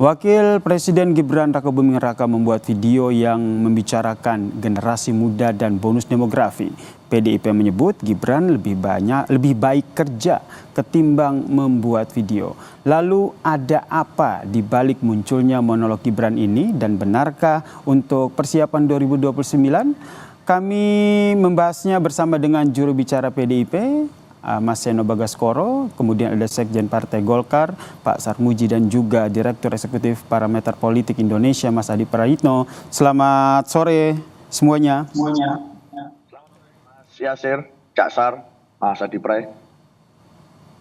Wakil Presiden Gibran Rakabuming Raka membuat video yang membicarakan generasi muda dan bonus demografi. PDIP menyebut Gibran lebih baik kerja ketimbang membuat video. Lalu ada apa di balik munculnya monolog Gibran ini dan benarkah untuk persiapan 2029? Kami membahasnya bersama dengan juru bicara PDIP, Mas Seno Bagaskoro, kemudian ada Sekjen Partai Golkar, Pak Sarmuji, dan juga Direktur Eksekutif Parameter Politik Indonesia, Mas Adi Prayitno. Selamat sore semuanya. Selamat Mas Yasir, Cak Sar, Mas Adi Pray.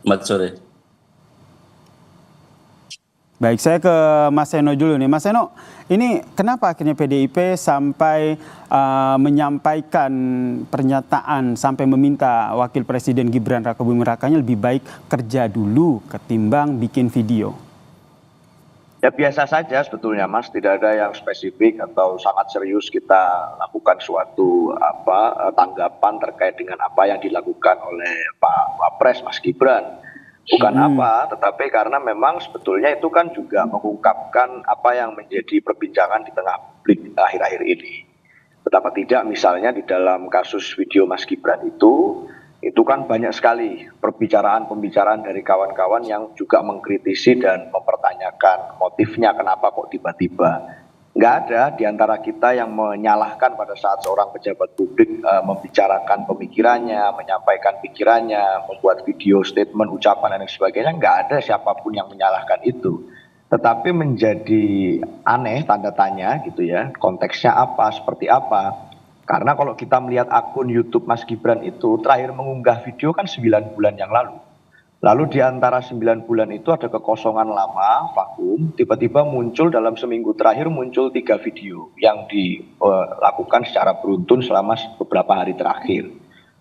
Selamat sore. Baik, saya ke Mas Seno dulu nih. Mas Seno, ini kenapa akhirnya PDIP sampai menyampaikan pernyataan sampai meminta Wakil Presiden Gibran Rakabuming Rakanya lebih baik kerja dulu ketimbang bikin video? Ya biasa saja sebetulnya Mas, tidak ada yang spesifik atau sangat serius kita lakukan suatu tanggapan terkait dengan apa yang dilakukan oleh Pak Wapres Mas Gibran. Bukan tetapi karena memang sebetulnya itu kan juga mengungkapkan apa yang menjadi perbincangan di tengah publik akhir-akhir ini. Betapa tidak misalnya di dalam kasus video Mas Gibran itu kan banyak sekali pembicaraan dari kawan-kawan yang juga mengkritisi dan mempertanyakan motifnya kenapa kok tiba-tiba. Nggak ada di antara kita yang menyalahkan pada saat seorang pejabat publik membicarakan pemikirannya, menyampaikan pikirannya, membuat video, statement, ucapan, dan sebagainya. Nggak ada siapapun yang menyalahkan itu. Tetapi menjadi aneh, tanda tanya gitu ya, konteksnya apa, seperti apa. Karena kalau kita melihat akun YouTube Mas Gibran itu, terakhir mengunggah video kan 9 bulan yang lalu. Lalu di antara 9 bulan itu ada kekosongan lama, vakum, tiba-tiba muncul dalam seminggu terakhir muncul 3 video yang dilakukan secara beruntun selama beberapa hari terakhir.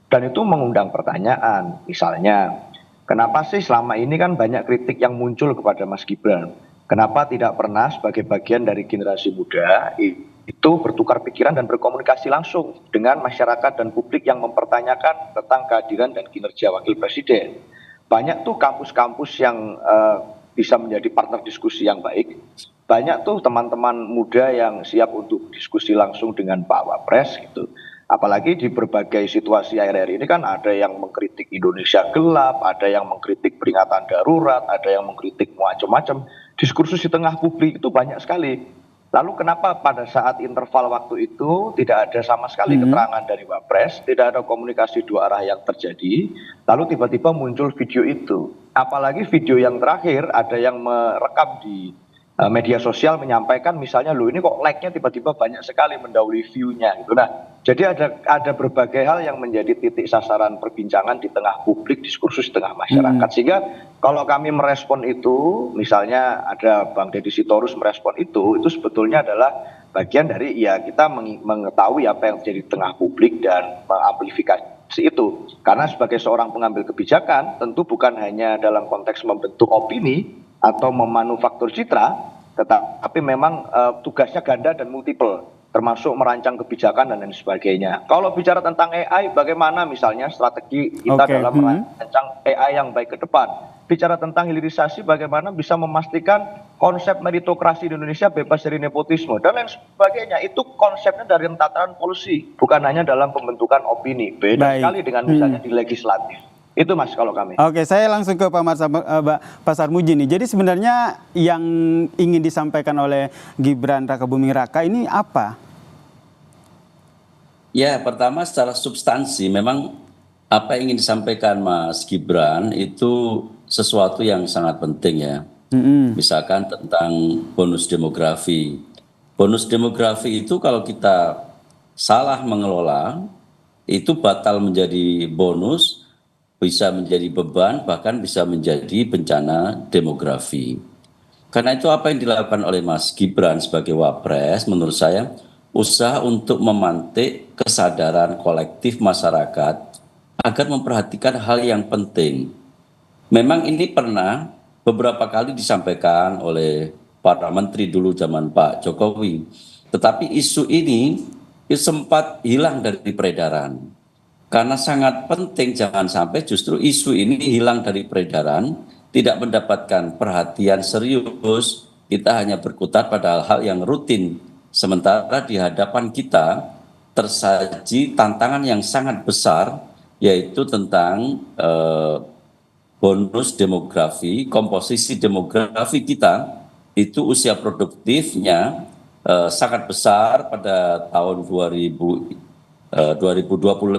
Dan itu mengundang pertanyaan, misalnya, kenapa sih selama ini kan banyak kritik yang muncul kepada Mas Gibran? Kenapa tidak pernah sebagai bagian dari generasi muda itu bertukar pikiran dan berkomunikasi langsung dengan masyarakat dan publik yang mempertanyakan tentang kehadiran dan kinerja Wakil Presiden? Banyak tuh kampus-kampus yang bisa menjadi partner diskusi yang baik. Banyak tuh teman-teman muda yang siap untuk diskusi langsung dengan Pak Wapres gitu. Apalagi di berbagai situasi akhir-akhir ini kan ada yang mengkritik Indonesia gelap, ada yang mengkritik peringatan darurat, ada yang mengkritik macam-macam. Diskursus di tengah publik itu banyak sekali. Lalu kenapa pada saat interval waktu itu tidak ada sama sekali keterangan dari Wapres, tidak ada komunikasi dua arah yang terjadi, lalu tiba-tiba muncul video itu. Apalagi video yang terakhir ada yang merekam di media sosial menyampaikan misalnya, loh ini kok like-nya tiba-tiba banyak sekali mendahului view-nya gitu. Nah, jadi ada berbagai hal yang menjadi titik sasaran perbincangan di tengah publik, diskursus di tengah masyarakat. Sehingga kalau kami merespon itu, misalnya ada Bang Deddy Sitorus merespon itu sebetulnya adalah bagian dari ya kita mengetahui apa yang terjadi di tengah publik dan mengamplifikasi itu. Karena sebagai seorang pengambil kebijakan tentu bukan hanya dalam konteks membentuk opini atau memanufaktur citra, tetapi memang tugasnya ganda dan multiple, termasuk merancang kebijakan dan lain sebagainya. Kalau bicara tentang AI, bagaimana misalnya strategi kita dalam merancang AI yang baik ke depan? Bicara tentang hilirisasi, bagaimana bisa memastikan konsep meritokrasi di Indonesia bebas dari nepotisme dan lain sebagainya. Itu konsepnya dari tataran policy, bukan hanya dalam pembentukan opini. Beda sekali dengan misalnya di legislatif. Itu Mas kalau kami. Oke, saya langsung ke Pak Sarmuji nih. Jadi sebenarnya yang ingin disampaikan oleh Gibran Rakabuming Raka ini apa? Ya, pertama secara substansi memang apa yang ingin disampaikan Mas Gibran itu sesuatu yang sangat penting ya. Misalkan tentang bonus demografi. Bonus demografi itu kalau kita salah mengelola itu batal menjadi bonus, bisa menjadi beban, bahkan bisa menjadi bencana demografi. Karena itu apa yang dilakukan oleh Mas Gibran sebagai Wapres, menurut saya usaha untuk memantik kesadaran kolektif masyarakat agar memperhatikan hal yang penting. Memang ini pernah beberapa kali disampaikan oleh para menteri dulu zaman Pak Jokowi. Tetapi isu ini sempat hilang dari peredaran. Karena sangat penting jangan sampai justru isu ini hilang dari peredaran, tidak mendapatkan perhatian serius kita hanya berkutat pada hal-hal yang rutin. Sementara di hadapan kita tersaji tantangan yang sangat besar, yaitu tentang bonus demografi, komposisi demografi kita itu usia produktifnya sangat besar pada tahun 2020,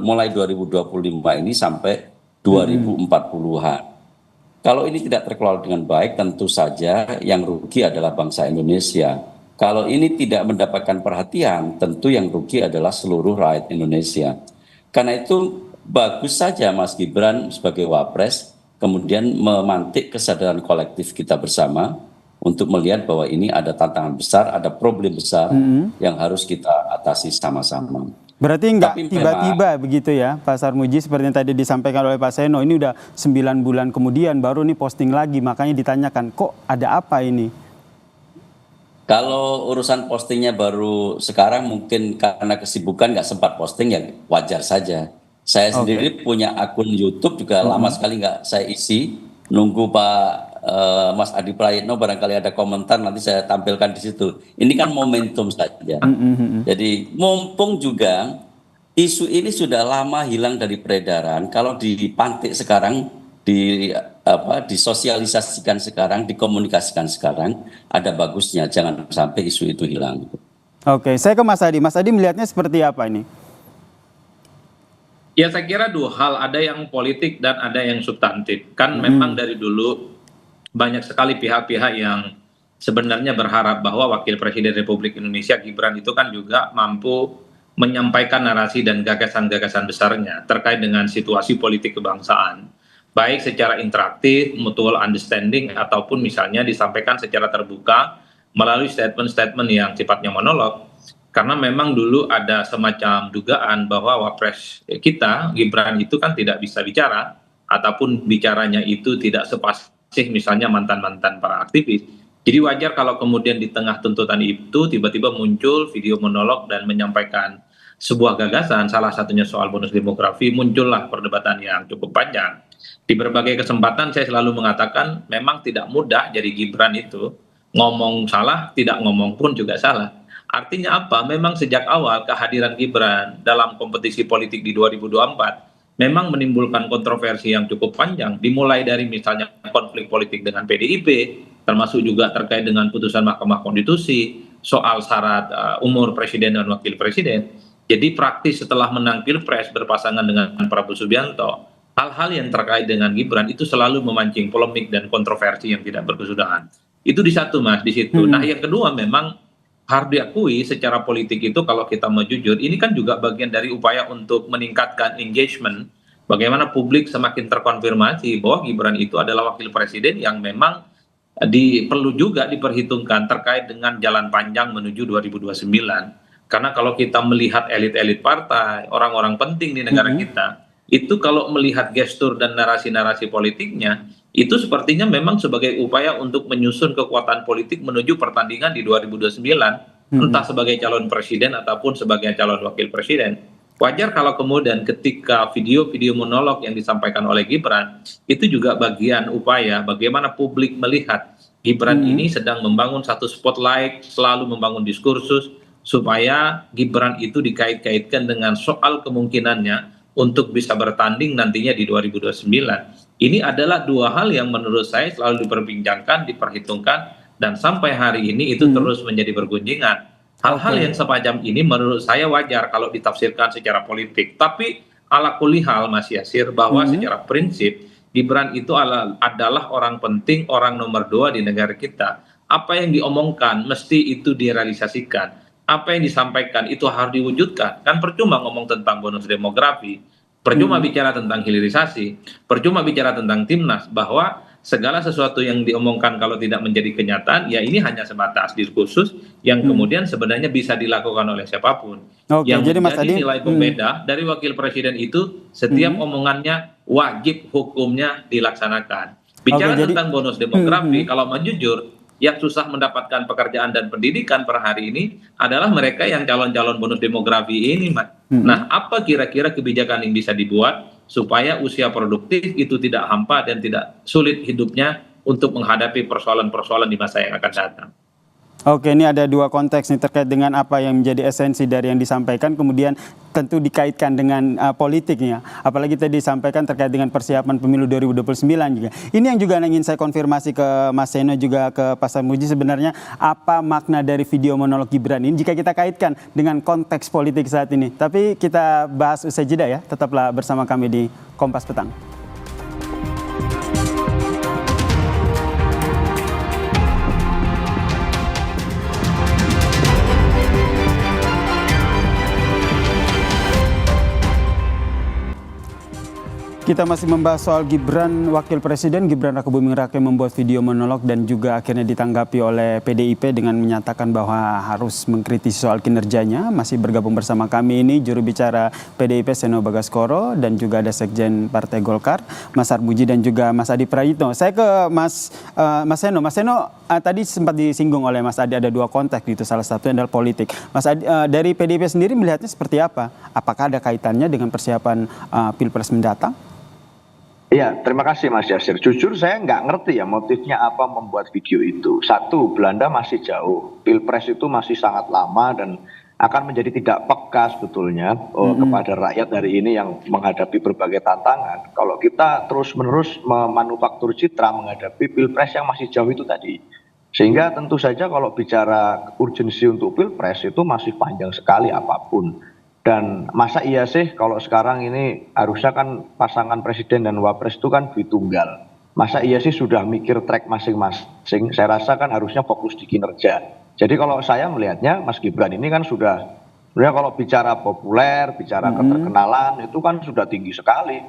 mulai 2025 ini sampai 2040-an. Kalau ini tidak terkelola dengan baik, tentu saja yang rugi adalah bangsa Indonesia. Kalau ini tidak mendapatkan perhatian, tentu yang rugi adalah seluruh rakyat Indonesia. Karena itu bagus saja Mas Gibran sebagai Wapres kemudian memantik kesadaran kolektif kita bersama untuk melihat bahwa ini ada tantangan besar, ada problem besar yang harus kita atasi sama-sama. Berarti nggak tiba-tiba begitu ya Pak Sarmuji, seperti yang tadi disampaikan oleh Pak Seno, ini udah 9 bulan kemudian baru nih posting lagi, makanya ditanyakan kok ada apa ini? Kalau urusan postingnya baru sekarang mungkin karena kesibukan nggak sempat posting, ya wajar saja. Saya sendiri punya akun YouTube juga lama sekali nggak saya isi, nunggu Pak Mas Adi Prayitno barangkali ada komentar nanti saya tampilkan di situ. Ini kan momentum saja. Jadi mumpung juga isu ini sudah lama hilang dari peredaran, kalau dipantik sekarang, disosialisasikan sekarang, dikomunikasikan sekarang, ada bagusnya. Jangan sampai isu itu hilang. Oke, saya ke Mas Adi. Mas Adi melihatnya seperti apa ini? Ya saya kira dua hal, ada yang politik dan ada yang substantif. Kan memang dari dulu banyak sekali pihak-pihak yang sebenarnya berharap bahwa Wakil Presiden Republik Indonesia Gibran itu kan juga mampu menyampaikan narasi dan gagasan-gagasan besarnya terkait dengan situasi politik kebangsaan. Baik secara interaktif, mutual understanding, ataupun misalnya disampaikan secara terbuka melalui statement-statement yang sifatnya monolog. Karena memang dulu ada semacam dugaan bahwa Wapres kita, Gibran itu kan tidak bisa bicara, ataupun bicaranya itu tidak sepasih misalnya mantan-mantan para aktivis. Jadi wajar kalau kemudian di tengah tuntutan itu tiba-tiba muncul video monolog dan menyampaikan sebuah gagasan, salah satunya soal bonus demografi, muncullah perdebatan yang cukup panjang. Di berbagai kesempatan saya selalu mengatakan memang tidak mudah jadi Gibran itu, ngomong salah, tidak ngomong pun juga salah. Artinya apa? Memang sejak awal kehadiran Gibran dalam kompetisi politik di 2024 memang menimbulkan kontroversi yang cukup panjang, dimulai dari misalnya konflik politik dengan PDIP, termasuk juga terkait dengan putusan Mahkamah Konstitusi, soal syarat umur presiden dan wakil presiden. Jadi praktis setelah menang Pilpres berpasangan dengan Prabowo Subianto, hal-hal yang terkait dengan Gibran itu selalu memancing polemik dan kontroversi yang tidak berkesudahan. Itu di satu Mas, di situ. Nah yang kedua memang harus diakui secara politik itu kalau kita mau jujur, ini kan juga bagian dari upaya untuk meningkatkan engagement, bagaimana publik semakin terkonfirmasi bahwa Gibran itu adalah wakil presiden yang memang perlu juga diperhitungkan terkait dengan jalan panjang menuju 2029. Karena kalau kita melihat elit-elit partai, orang-orang penting di negara kita, itu kalau melihat gestur dan narasi-narasi politiknya, itu sepertinya memang sebagai upaya untuk menyusun kekuatan politik menuju pertandingan di 2029, entah sebagai calon presiden ataupun sebagai calon wakil presiden. Wajar kalau kemudian ketika video-video monolog yang disampaikan oleh Gibran, itu juga bagian upaya bagaimana publik melihat Gibran ini sedang membangun satu spotlight, selalu membangun diskursus, supaya Gibran itu dikait-kaitkan dengan soal kemungkinannya untuk bisa bertanding nantinya di 2029. Ini adalah dua hal yang menurut saya selalu diperbincangkan, diperhitungkan, dan sampai hari ini itu terus menjadi bergunjingan. Hal-hal yang semacam ini menurut saya wajar kalau ditafsirkan secara politik. Tapi ala kulli hal Mas Yasir, bahwa secara prinsip Gibran itu adalah orang penting, orang nomor 2 di negara kita. Apa yang diomongkan mesti itu direalisasikan. Apa yang disampaikan itu harus diwujudkan. Kan percuma ngomong tentang bonus demografi, percuma bicara tentang hilirisasi, percuma bicara tentang timnas, bahwa segala sesuatu yang diomongkan kalau tidak menjadi kenyataan, ya ini hanya sebatas diskursus yang kemudian sebenarnya bisa dilakukan oleh siapapun. Yang jadi Mas menjadi Adi, nilai pembeda dari wakil presiden itu setiap omongannya wajib hukumnya dilaksanakan. Bicara tentang bonus demografi, kalau mau jujur, yang susah mendapatkan pekerjaan dan pendidikan per hari ini adalah mereka yang calon-calon bonus demografi ini, Mas. Nah, apa kira-kira kebijakan yang bisa dibuat supaya usia produktif itu tidak hampa dan tidak sulit hidupnya untuk menghadapi persoalan-persoalan di masa yang akan datang? Oke, ini ada dua konteks nih terkait dengan apa yang menjadi esensi dari yang disampaikan, kemudian tentu dikaitkan dengan politiknya. Apalagi tadi disampaikan terkait dengan persiapan pemilu 2029 juga. Ini yang juga ingin saya konfirmasi ke Mas Seno juga ke Pak Sarmuji, sebenarnya apa makna dari video monolog Gibran ini jika kita kaitkan dengan konteks politik saat ini. Tapi kita bahas usai jeda ya, tetaplah bersama kami di Kompas Petang. Kita masih membahas soal Gibran, Wakil Presiden Gibran Rakebuming Raka membuat video monolog dan juga akhirnya ditanggapi oleh PDIP dengan menyatakan bahwa harus mengkritisi soal kinerjanya. Masih bergabung bersama kami ini juru bicara PDIP Seno Bagaskoro dan juga ada Sekjen Partai Golkar Mas Sarmuji dan juga Mas Adi Prayitno. Saya ke Mas Seno. Mas Seno, tadi sempat disinggung oleh Mas Adi ada dua konteks gitu, salah satunya adalah politik. Mas Adi, dari PDIP sendiri melihatnya seperti apa? Apakah ada kaitannya dengan persiapan Pilpres mendatang? Iya, terima kasih Mas Yasir. Jujur saya nggak ngerti ya motifnya apa membuat video itu. Satu, Belanda masih jauh. Pilpres itu masih sangat lama dan akan menjadi tidak peka sebetulnya kepada rakyat hari ini yang menghadapi berbagai tantangan. Kalau kita terus-menerus memanufaktur citra menghadapi Pilpres yang masih jauh itu tadi. Sehingga tentu saja kalau bicara urgensi untuk Pilpres itu masih panjang sekali apapun. Dan masa iya sih kalau sekarang ini harusnya kan pasangan presiden dan wapres itu kan duit tunggal. Masa iya sih sudah mikir track masing-masing, saya rasa kan harusnya fokus di kinerja. Jadi kalau saya melihatnya Mas Gibran ini kan sudah, sebenarnya kalau bicara populer, bicara keterkenalan itu kan sudah tinggi sekali.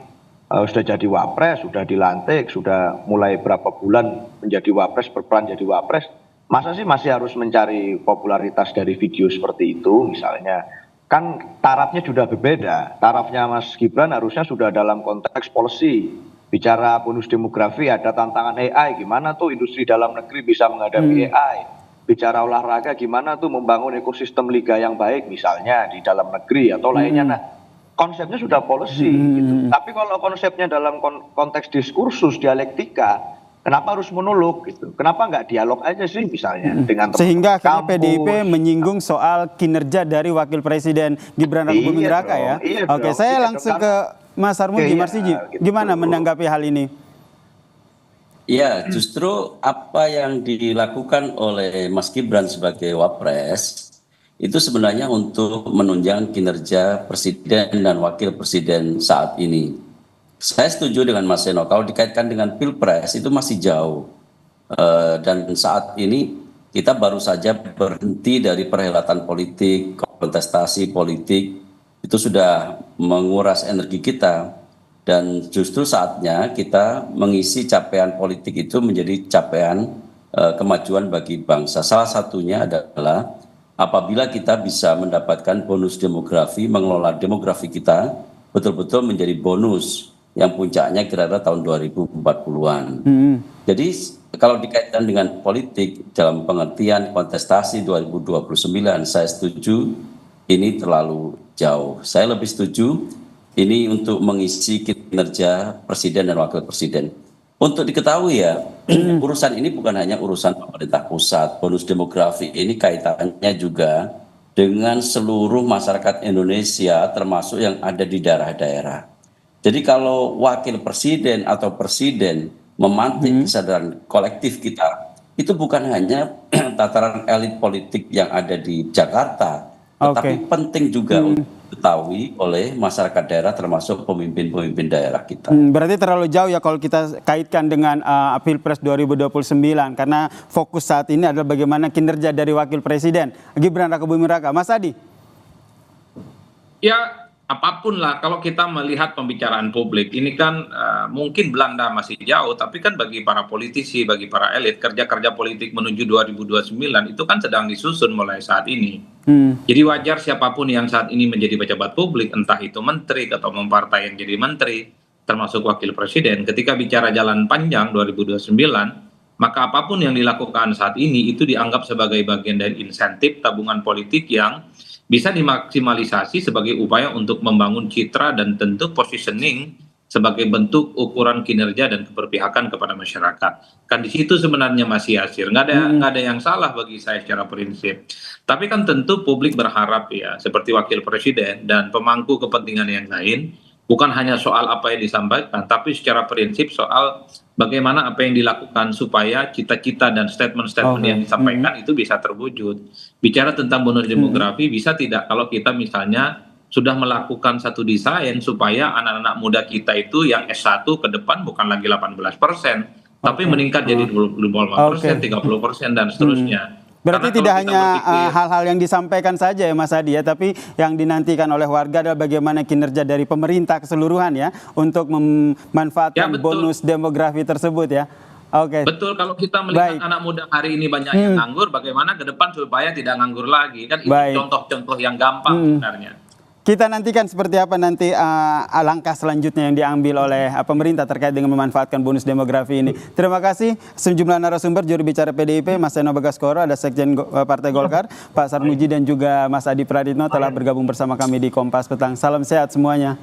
Sudah jadi wapres, sudah dilantik, sudah mulai berapa bulan menjadi wapres, berperan jadi wapres. Masa sih masih harus mencari popularitas dari video seperti itu misalnya. Kan tarafnya sudah berbeda. Tarafnya Mas Gibran harusnya sudah dalam konteks policy. Bicara bonus demografi ada tantangan AI, gimana tuh industri dalam negeri bisa menghadapi AI. Bicara olahraga gimana tuh membangun ekosistem liga yang baik misalnya di dalam negeri atau lainnya. Nah, konsepnya sudah policy gitu. Tapi kalau konsepnya dalam konteks diskursus, dialektika, kenapa harus monolog gitu? Kenapa nggak dialog aja sih misalnya dengan sehingga akhirnya PDIP menyinggung soal kinerja dari Wakil Presiden Gibran Rakebuming Raka ya. Oke, saya langsung ke Mas Sarmuji, Marsiji. Gimana menanggapi hal ini? Ya, justru apa yang dilakukan oleh Mas Gibran sebagai Wapres itu sebenarnya untuk menunjang kinerja Presiden dan Wakil Presiden saat ini. Saya setuju dengan Mas Seno, kalau dikaitkan dengan Pilpres itu masih jauh. Dan saat ini kita baru saja berhenti dari perhelatan politik, kontestasi politik, itu sudah menguras energi kita. Dan justru saatnya kita mengisi capaian politik itu menjadi capaian kemajuan bagi bangsa. Salah satunya adalah apabila kita bisa mendapatkan bonus demografi, mengelola demografi kita betul-betul menjadi bonus yang puncaknya kira-kira tahun 2040-an. Jadi kalau dikaitkan dengan politik dalam pengertian kontestasi 2029, saya setuju ini terlalu jauh. Saya lebih setuju ini untuk mengisi kinerja Presiden dan Wakil Presiden. Untuk diketahui ya, urusan ini bukan hanya urusan pemerintah pusat. Bonus demografi ini kaitannya juga dengan seluruh masyarakat Indonesia termasuk yang ada di daerah-daerah. Jadi kalau wakil presiden atau presiden memantik kesadaran kolektif kita, itu bukan hanya tataran elit politik yang ada di Jakarta, tetapi penting juga untuk diketahui oleh masyarakat daerah termasuk pemimpin-pemimpin daerah kita. Berarti terlalu jauh ya kalau kita kaitkan dengan Pilpres 2029, karena fokus saat ini adalah bagaimana kinerja dari Wakil Presiden Gibran Rakebuming Raka. Mas Adi? Ya, apapun lah, kalau kita melihat pembicaraan publik, ini kan mungkin Belanda masih jauh, tapi kan bagi para politisi, bagi para elit, kerja-kerja politik menuju 2029 itu kan sedang disusun mulai saat ini. Jadi wajar siapapun yang saat ini menjadi pejabat publik, entah itu menteri atau mempartai yang jadi menteri, termasuk wakil presiden, ketika bicara jalan panjang 2029, maka apapun yang dilakukan saat ini itu dianggap sebagai bagian dari insentif tabungan politik yang bisa dimaksimalisasi sebagai upaya untuk membangun citra dan tentu positioning sebagai bentuk ukuran kinerja dan keberpihakan kepada masyarakat. Kan di situ sebenarnya Mas Yasir, nggak ada yang salah bagi saya secara prinsip. Tapi kan tentu publik berharap ya, seperti wakil presiden dan pemangku kepentingan yang lain, bukan hanya soal apa yang disampaikan, tapi secara prinsip soal bagaimana apa yang dilakukan supaya cita-cita dan statement-statement yang disampaikan itu bisa terwujud. Bicara tentang bonus demografi, bisa tidak kalau kita misalnya sudah melakukan satu desain supaya anak-anak muda kita itu yang S1 ke depan bukan lagi 18%, tapi meningkat jadi 25%, 30% dan seterusnya. Berarti Karena tidak kalau kita hanya berpikir- hal-hal yang disampaikan saja ya Mas Adi ya, tapi yang dinantikan oleh warga adalah bagaimana kinerja dari pemerintah keseluruhan ya untuk memanfaatkan Ya, betul. bonus demografi tersebut ya. Oke. Betul, kalau kita melihat Baik. anak muda hari ini banyak yang nganggur, bagaimana ke depan supaya tidak nganggur lagi? Kan itu Baik. contoh-contoh yang gampang sebenarnya. Kita nantikan seperti apa nanti langkah selanjutnya yang diambil oleh pemerintah terkait dengan memanfaatkan bonus demografi ini. Terima kasih sejumlah narasumber, juru bicara PDIP, Mas Seno Bagaskoro, ada Sekjen Partai Golkar, Pak Sarmuji dan juga Mas Adi Praditno telah bergabung bersama kami di Kompas Petang. Salam sehat semuanya.